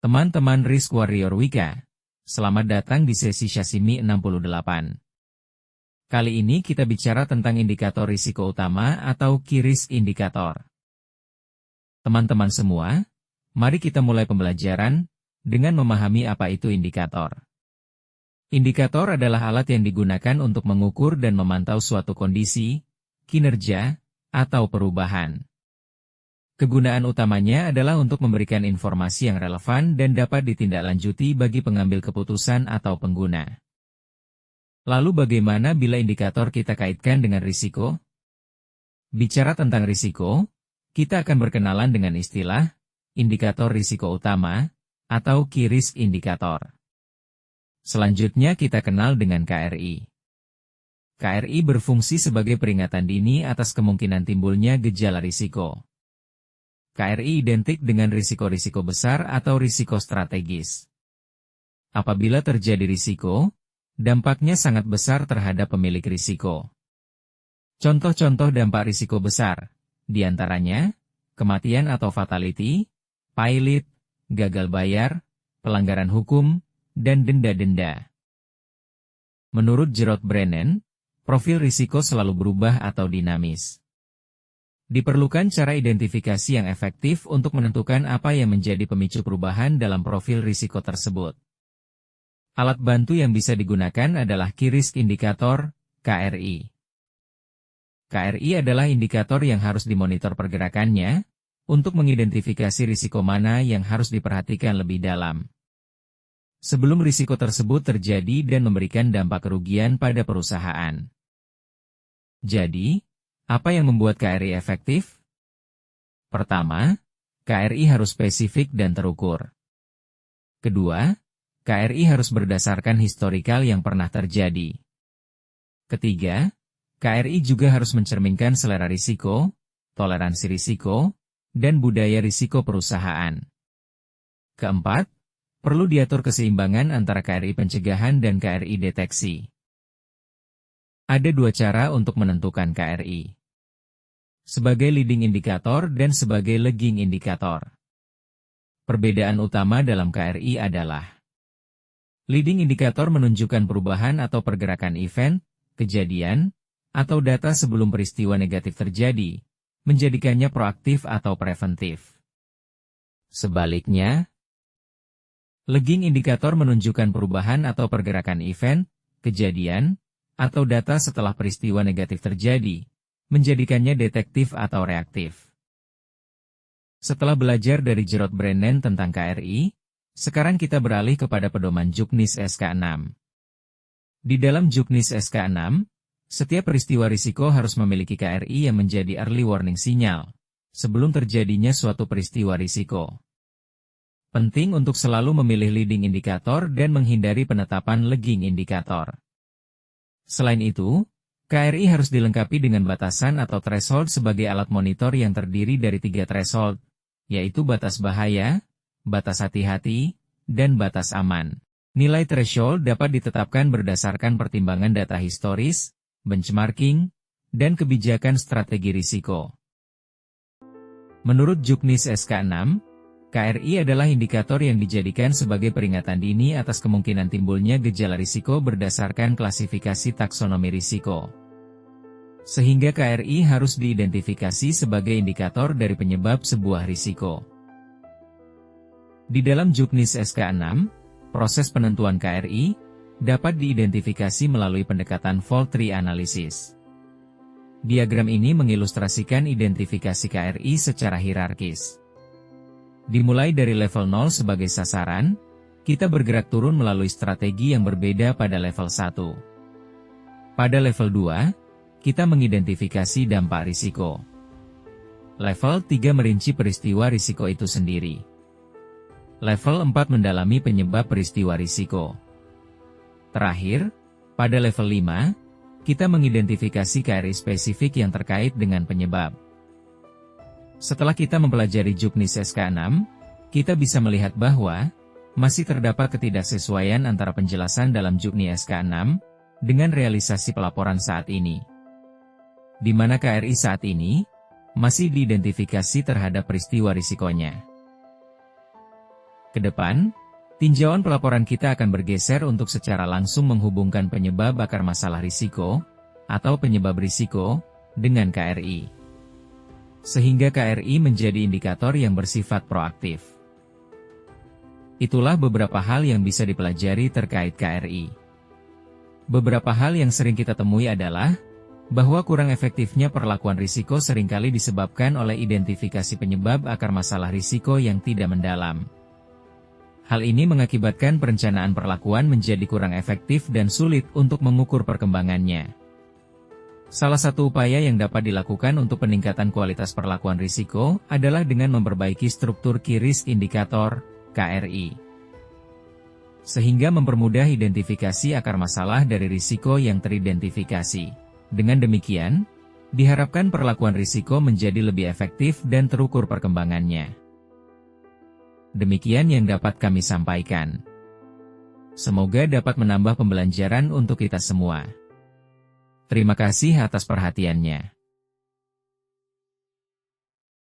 Teman-teman Risk Warrior Wika, selamat datang di sesi Shasimi 68. Kali ini kita bicara tentang indikator risiko utama atau Key Risk Indicator. Teman-teman semua, mari kita mulai pembelajaran dengan memahami apa itu indikator. Indikator adalah alat yang digunakan untuk mengukur dan memantau suatu kondisi, kinerja, atau perubahan. Kegunaan utamanya adalah untuk memberikan informasi yang relevan dan dapat ditindaklanjuti bagi pengambil keputusan atau pengguna. Lalu bagaimana bila indikator kita kaitkan dengan risiko? Bicara tentang risiko, kita akan berkenalan dengan istilah indikator risiko utama atau Key Risk Indicator. Selanjutnya kita kenal dengan KRI. KRI berfungsi sebagai peringatan dini atas kemungkinan timbulnya gejala risiko. KRI identik dengan risiko-risiko besar atau risiko strategis. Apabila terjadi risiko, dampaknya sangat besar terhadap pemilik risiko. Contoh-contoh dampak risiko besar, diantaranya, kematian atau fatality, pilot, gagal bayar, pelanggaran hukum, dan denda-denda. Menurut Gerard Brennan, profil risiko selalu berubah atau dinamis. Diperlukan cara identifikasi yang efektif untuk menentukan apa yang menjadi pemicu perubahan dalam profil risiko tersebut. Alat bantu yang bisa digunakan adalah Key Risk Indicator, KRI. KRI adalah indikator yang harus dimonitor pergerakannya, untuk mengidentifikasi risiko mana yang harus diperhatikan lebih dalam. Sebelum risiko tersebut terjadi dan memberikan dampak kerugian pada perusahaan. Jadi, apa yang membuat KRI efektif? Pertama, KRI harus spesifik dan terukur. Kedua, KRI harus berdasarkan historikal yang pernah terjadi. Ketiga, KRI juga harus mencerminkan selera risiko, toleransi risiko, dan budaya risiko perusahaan. Keempat, perlu diatur keseimbangan antara KRI pencegahan dan KRI deteksi. Ada dua cara untuk menentukan KRI. Sebagai leading indikator dan sebagai lagging indikator. Perbedaan utama dalam KRI adalah leading indikator menunjukkan perubahan atau pergerakan event, kejadian, atau data sebelum peristiwa negatif terjadi, menjadikannya proaktif atau preventif. Sebaliknya, lagging indikator menunjukkan perubahan atau pergerakan event, kejadian, atau data setelah peristiwa negatif terjadi, menjadikannya detektif atau reaktif. Setelah belajar dari Gerard Brennan tentang KRI, sekarang kita beralih kepada pedoman Juknis SK6. Di dalam Juknis SK6, setiap peristiwa risiko harus memiliki KRI yang menjadi early warning sinyal, sebelum terjadinya suatu peristiwa risiko. Penting untuk selalu memilih leading indikator dan menghindari penetapan lagging indikator. Selain itu, KRI harus dilengkapi dengan batasan atau threshold sebagai alat monitor yang terdiri dari 3 threshold, yaitu batas bahaya, batas hati-hati, dan batas aman. Nilai threshold dapat ditetapkan berdasarkan pertimbangan data historis, benchmarking, dan kebijakan strategi risiko. Menurut Juknis SK6, KRI adalah indikator yang dijadikan sebagai peringatan dini atas kemungkinan timbulnya gejala risiko berdasarkan klasifikasi taksonomi risiko. Sehingga KRI harus diidentifikasi sebagai indikator dari penyebab sebuah risiko. Di dalam Juknis SK6, proses penentuan KRI dapat diidentifikasi melalui pendekatan fault tree analysis. Diagram ini mengilustrasikan identifikasi KRI secara hierarkis. Dimulai dari level 0 sebagai sasaran, kita bergerak turun melalui strategi yang berbeda pada level 1. Pada level 2, kita mengidentifikasi dampak risiko. Level 3 merinci peristiwa risiko itu sendiri. Level 4 mendalami penyebab peristiwa risiko. Terakhir, pada level 5, kita mengidentifikasi KRI spesifik yang terkait dengan penyebab. Setelah kita mempelajari Juknis SK6, kita bisa melihat bahwa masih terdapat ketidaksesuaian antara penjelasan dalam Juknis SK6 dengan realisasi pelaporan saat ini. Di mana KRI saat ini masih diidentifikasi terhadap peristiwa risikonya. Kedepan, tinjauan pelaporan kita akan bergeser untuk secara langsung menghubungkan penyebab akar masalah risiko, atau penyebab risiko, dengan KRI. Sehingga KRI menjadi indikator yang bersifat proaktif. Itulah beberapa hal yang bisa dipelajari terkait KRI. Beberapa hal yang sering kita temui adalah, bahwa kurang efektifnya perlakuan risiko seringkali disebabkan oleh identifikasi penyebab akar masalah risiko yang tidak mendalam. Hal ini mengakibatkan perencanaan perlakuan menjadi kurang efektif dan sulit untuk mengukur perkembangannya. Salah satu upaya yang dapat dilakukan untuk peningkatan kualitas perlakuan risiko adalah dengan memperbaiki struktur Key Risk Indicator, KRI. Sehingga mempermudah identifikasi akar masalah dari risiko yang teridentifikasi. Dengan demikian, diharapkan perlakuan risiko menjadi lebih efektif dan terukur perkembangannya. Demikian yang dapat kami sampaikan. Semoga dapat menambah pembelajaran untuk kita semua. Terima kasih atas perhatiannya.